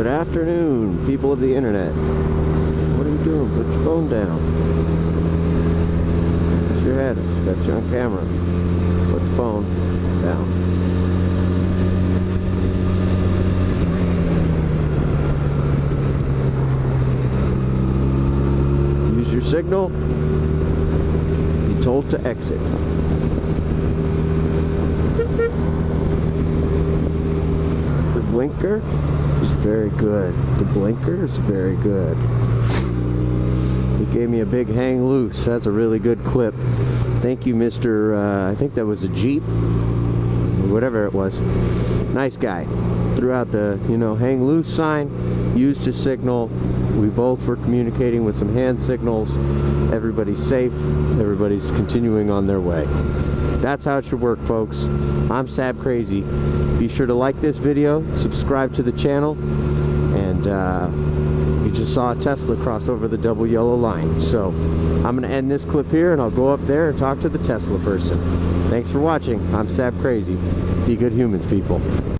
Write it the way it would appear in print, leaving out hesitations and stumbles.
Good afternoon, people of the internet. What are you doing? Put your phone down. Push your head. Got you on camera. Put the phone down. Use your signal. Be told to exit. The blinker is very good. The blinker is very good. He gave me a big hang loose. That's a really good clip. Thank you, Mr. I think that was a Jeep, or whatever it was. Nice guy. Threw out the, hang loose sign, used his signal. We both were communicating with some hand signals. Everybody's safe. Everybody's continuing on their way. That's how it should work, folks. I'm Sab Crazy. Be sure to like this video, subscribe to the channel, and you just saw a Tesla cross over the double yellow line. So I'm going to end this clip here, and I'll go up there and talk to the Tesla person. Thanks for watching. I'm Sab Crazy. Be good humans, people.